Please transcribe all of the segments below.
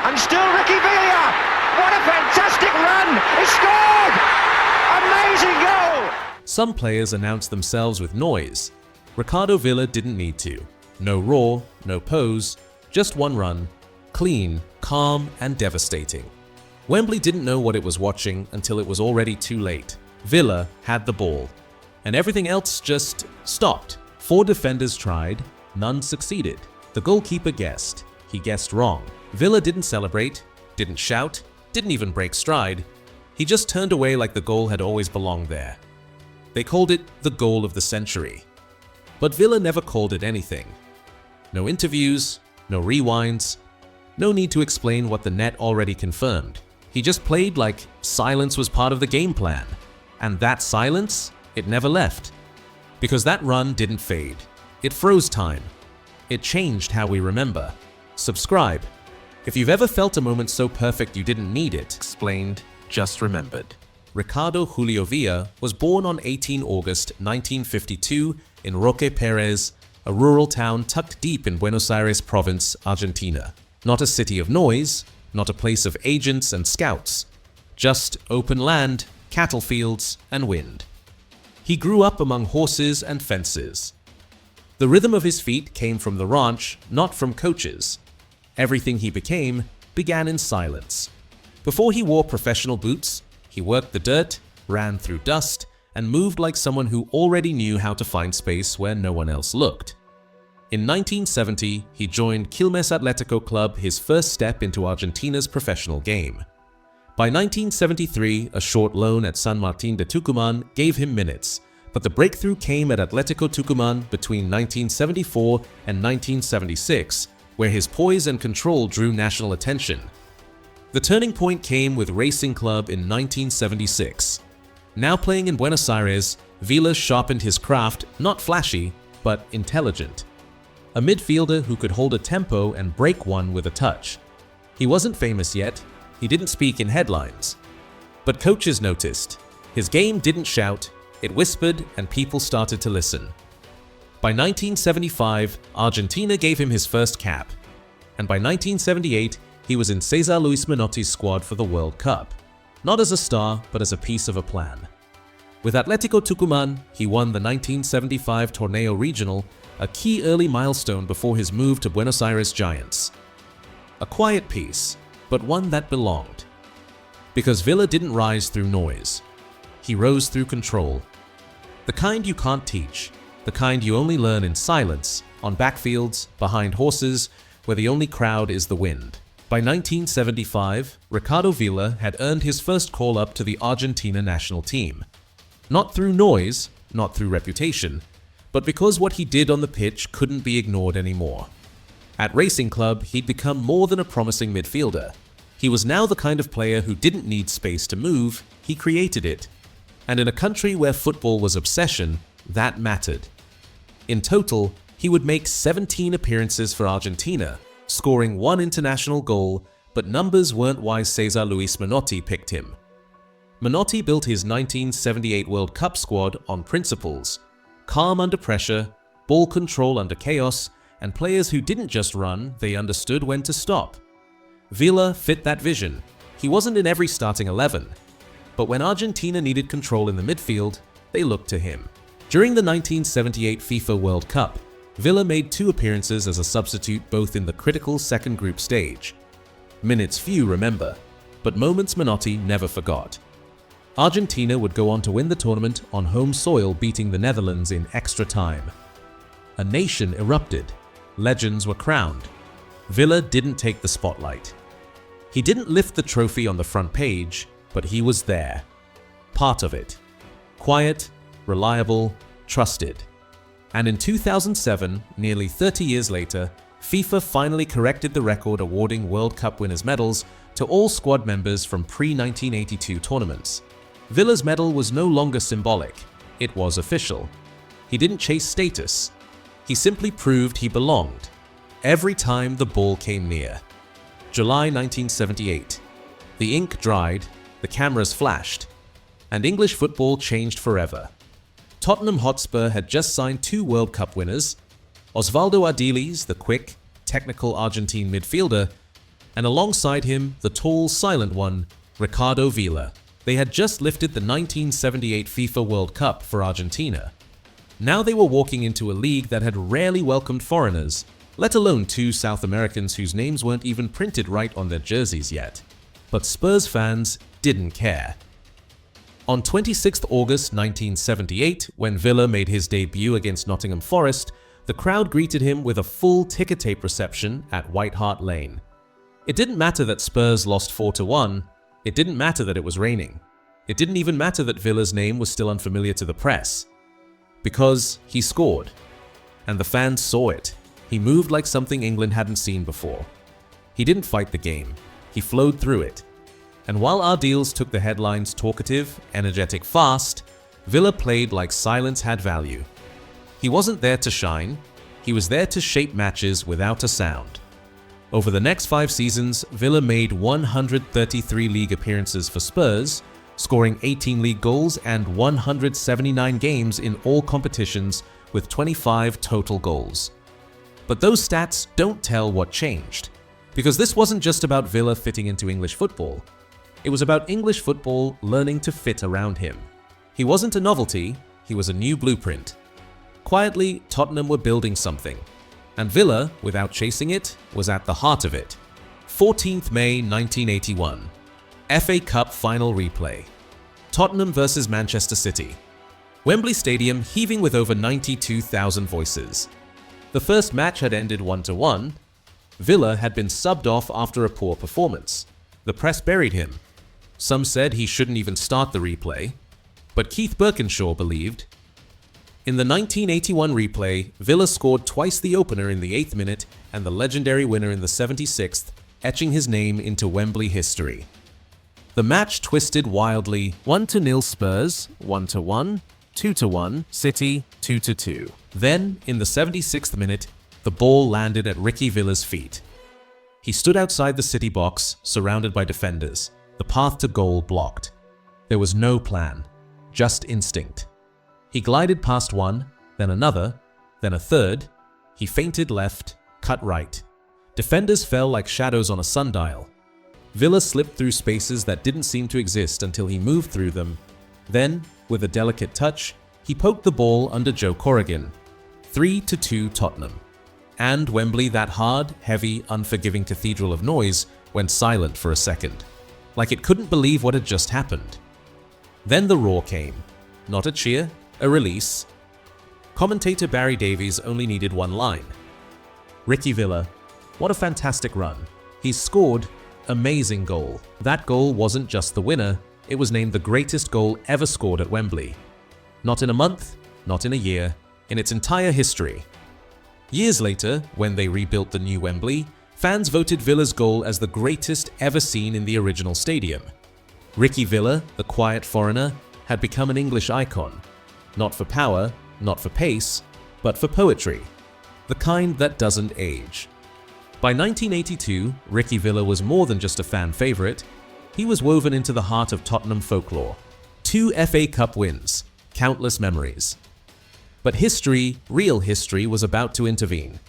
And still Ricky Villa. What a fantastic run. He scored. Amazing goal. Some players announced themselves with noise. Ricardo Villa didn't need to. No roar, no pose, just one run. Clean, calm, and devastating. Wembley didn't know what it was watching until it was already too late. Villa had the ball, and everything else just stopped. 4 defenders tried, none succeeded. The goalkeeper guessed. He guessed wrong. Villa didn't celebrate, didn't shout, didn't even break stride. He just turned away like the goal had always belonged there. They called it the goal of the century. But Villa never called it anything. No interviews, no rewinds, no need to explain what the net already confirmed. He just played like silence was part of the game plan. And that silence, it never left. Because that run didn't fade. It froze time. It changed how we remember. Subscribe. If you've ever felt a moment so perfect you didn't need it explained, just remembered. Ricardo Julio Villa was born on 18 August 1952 in Roque Perez, a rural town tucked deep in Buenos Aires province, Argentina. Not a city of noise, not a place of agents and scouts, just open land, cattle fields, and wind. He grew up among horses and fences. The rhythm of his feet came from the ranch, not from coaches. Everything he became began in silence. Before he wore professional boots, he worked the dirt, ran through dust, and moved like someone who already knew how to find space where no one else looked. In 1970, he joined Quilmes Atletico Club, his first step into Argentina's professional game. By 1973, a short loan at San Martín de Tucumán gave him minutes, but the breakthrough came at Atletico Tucumán between 1974 and 1976, where his poise and control drew national attention. The turning point came with Racing Club in 1976. Now playing in Buenos Aires, Villa sharpened his craft, not flashy, but intelligent. A midfielder who could hold a tempo and break one with a touch. He wasn't famous yet, he didn't speak in headlines. But coaches noticed. His game didn't shout, it whispered and people started to listen. By 1975, Argentina gave him his first cap. And by 1978, he was in Cesar Luis Menotti's squad for the World Cup. Not as a star, but as a piece of a plan. With Atletico Tucumán, he won the 1975 Torneo Regional, a key early milestone before his move to Buenos Aires Giants. A quiet piece, but one that belonged. Because Villa didn't rise through noise. He rose through control. The kind you can't teach, the kind you only learn in silence, on backfields, behind horses, where the only crowd is the wind. By 1975, Ricardo Villa had earned his first call-up to the Argentina national team. Not through noise, not through reputation, but because what he did on the pitch couldn't be ignored anymore. At Racing Club, he'd become more than a promising midfielder. He was now the kind of player who didn't need space to move, he created it. And in a country where football was obsession, that mattered. In total, he would make 17 appearances for Argentina, scoring 1 international goal, but numbers weren't why Cesar Luis Menotti picked him. Menotti built his 1978 World Cup squad on principles: calm under pressure, ball control under chaos, and players who didn't just run, they understood when to stop. Villa fit that vision. He wasn't in every starting 11, but when Argentina needed control in the midfield, they looked to him. During the 1978 FIFA World Cup, Villa made 2 appearances as a substitute both in the critical second group stage. Minutes few remember, but moments Menotti never forgot. Argentina would go on to win the tournament on home soil, beating the Netherlands in extra time. A nation erupted. Legends were crowned. Villa didn't take the spotlight. He didn't lift the trophy on the front page, but he was there. Part of it. Quiet, reliable, trusted. And in 2007, nearly 30 years later, FIFA finally corrected the record, awarding World Cup winners' medals to all squad members from pre-1982 tournaments. Villa's medal was no longer symbolic, it was official. He didn't chase status. He simply proved he belonged. Every time the ball came near. July 1978. The ink dried, the cameras flashed, and English football changed forever. Tottenham Hotspur had just signed 2 World Cup winners, Osvaldo Ardiles, the quick, technical Argentine midfielder, and alongside him, the tall, silent one, Ricardo Villa. They had just lifted the 1978 FIFA World Cup for Argentina. Now they were walking into a league that had rarely welcomed foreigners, let alone two South Americans whose names weren't even printed right on their jerseys yet. But Spurs fans didn't care. On 26 August 1978, when Villa made his debut against Nottingham Forest, the crowd greeted him with a full ticker tape reception at White Hart Lane. It didn't matter that Spurs lost 4-1, it didn't matter that it was raining. It didn't even matter that Villa's name was still unfamiliar to the press. Because he scored. And the fans saw it. He moved like something England hadn't seen before. He didn't fight the game. He flowed through it. And while our deals took the headlines talkative, energetic, fast, Villa played like silence had value. He wasn't there to shine. He was there to shape matches without a sound. Over the next 5 seasons, Villa made 133 league appearances for Spurs, scoring 18 league goals and 179 games in all competitions with 25 total goals. But those stats don't tell what changed, because this wasn't just about Villa fitting into English football. It was about English football learning to fit around him. He wasn't a novelty, he was a new blueprint. Quietly, Tottenham were building something, and Villa, without chasing it, was at the heart of it. 14th May 1981. FA Cup final replay. Tottenham vs Manchester City. Wembley Stadium heaving with over 92,000 voices. The first match had ended 1-1. Villa had been subbed off after a poor performance. The press buried him. Some said he shouldn't even start the replay, but Keith Birkinshaw believed. In the 1981 replay, Villa scored twice the opener in the 8th minute and the legendary winner in the 76th, etching his name into Wembley history. The match twisted wildly: 1-0 Spurs, 1-1, 2-1 City, 2-2. Then, in the 76th minute, the ball landed at Ricky Villa's feet. He stood outside the City box, surrounded by defenders, the path to goal blocked. There was no plan, just instinct. He glided past one, then another, then a third. He feinted left, cut right. Defenders fell like shadows on a sundial. Villa slipped through spaces that didn't seem to exist until he moved through them. Then, with a delicate touch, he poked the ball under Joe Corrigan. 3-2 Tottenham. And Wembley, that hard, heavy, unforgiving cathedral of noise, went silent for a second, like it couldn't believe what had just happened. Then the roar came. Not a cheer, a release. Commentator Barry Davies only needed one line. Ricky Villa, what a fantastic run. He's scored, amazing goal. That goal wasn't just the winner, it was named the greatest goal ever scored at Wembley. Not in a month, not in a year, in its entire history. Years later, when they rebuilt the new Wembley, fans voted Villa's goal as the greatest ever seen in the original stadium. Ricky Villa, the quiet foreigner, had become an English icon. Not for power, not for pace, but for poetry. The kind that doesn't age. By 1982, Ricky Villa was more than just a fan favorite. He was woven into the heart of Tottenham folklore. 2 FA Cup wins, countless memories. But history, real history, was about to intervene.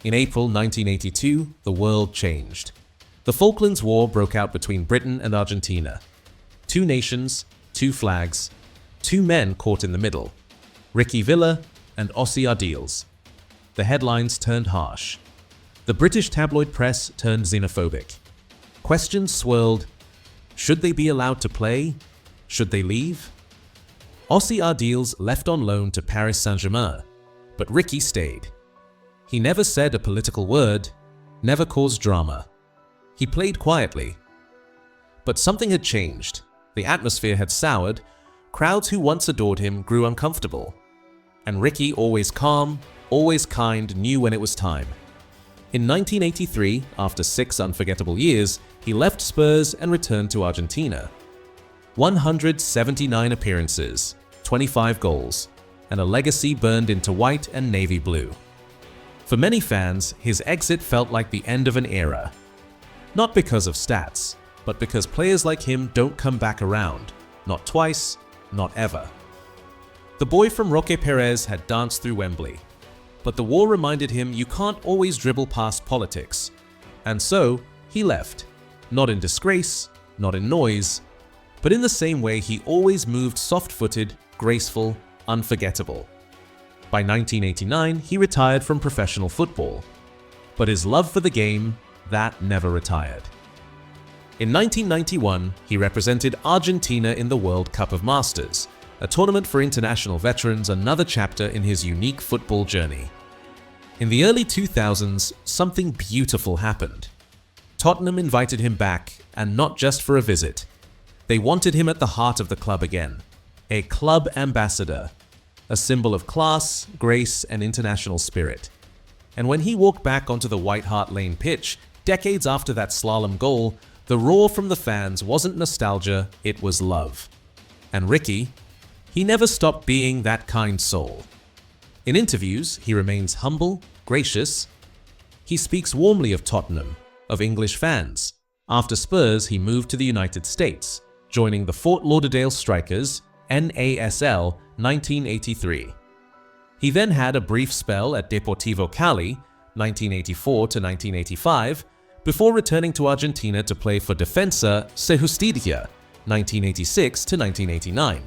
In April 1982, the world changed. The Falklands War broke out between Britain and Argentina. 2 nations, 2 flags, 2 men caught in the middle. Ricky Villa and Ossie Ardiles. The headlines turned harsh. The British tabloid press turned xenophobic. Questions swirled. Should they be allowed to play? Should they leave? Ossie Ardiles left on loan to Paris Saint-Germain, but Ricky stayed. He never said a political word, never caused drama. He played quietly. But something had changed. The atmosphere had soured. Crowds who once adored him grew uncomfortable. And Ricky, always calm, always kind, knew when it was time. In 1983, after 6 unforgettable years, he left Spurs and returned to Argentina. 179 appearances, 25 goals, and a legacy burned into white and navy blue. For many fans, his exit felt like the end of an era. Not because of stats, but because players like him don't come back around. Not twice, not ever. The boy from Roque Perez had danced through Wembley. But the war reminded him you can't always dribble past politics. And so, he left. Not in disgrace, not in noise, but in the same way he always moved soft-footed, graceful, unforgettable. By 1989, he retired from professional football, but his love for the game, that never retired. In 1991, he represented Argentina in the World Cup of Masters, a tournament for international veterans, another chapter in his unique football journey. In the early 2000s, something beautiful happened. Tottenham invited him back, and not just for a visit. They wanted him at the heart of the club again, a club ambassador, a symbol of class, grace, and international spirit. And when he walked back onto the White Hart Lane pitch, decades after that slalom goal, the roar from the fans wasn't nostalgia, it was love. And Ricky, he never stopped being that kind soul. In interviews, he remains humble, gracious. He speaks warmly of Tottenham, of English fans. After Spurs, he moved to the United States, joining the Fort Lauderdale Strikers, NASL, 1983. He then had a brief spell at Deportivo Cali, 1984 to 1985, before returning to Argentina to play for Defensa y Justicia, 1986 to 1989.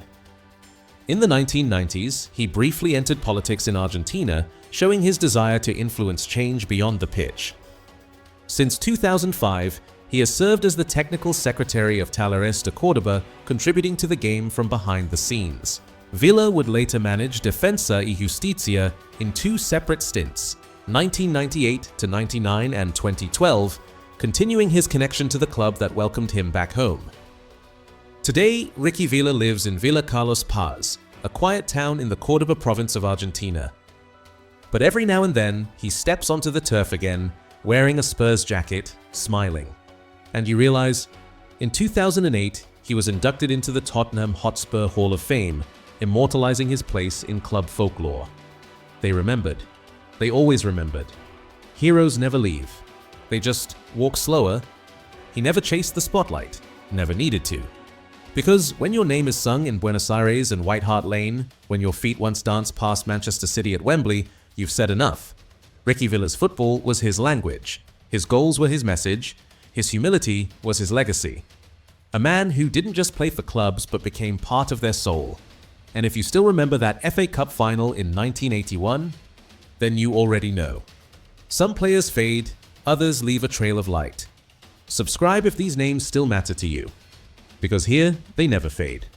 In the 1990s, he briefly entered politics in Argentina, showing his desire to influence change beyond the pitch. Since 2005, he has served as the technical secretary of Talleres de Córdoba, contributing to the game from behind the scenes. Villa would later manage Defensa y Justicia in two separate stints, 1998 to 99 and 2012, continuing his connection to the club that welcomed him back home. Today, Ricky Villa lives in Villa Carlos Paz, a quiet town in the Córdoba province of Argentina. But every now and then, he steps onto the turf again, wearing a Spurs jacket, smiling. And you realize, in 2008, he was inducted into the Tottenham Hotspur Hall of Fame, immortalizing his place in club folklore. They remembered. They always remembered. Heroes never leave. They just walk slower. He never chased the spotlight, never needed to. Because when your name is sung in Buenos Aires and White Hart Lane, when your feet once danced past Manchester City at Wembley, you've said enough. Ricky Villa's football was his language. His goals were his message. His humility was his legacy. A man who didn't just play for clubs but became part of their soul. And if you still remember that FA Cup final in 1981, then you already know. Some players fade, others leave a trail of light. Subscribe if these names still matter to you, because here they never fade.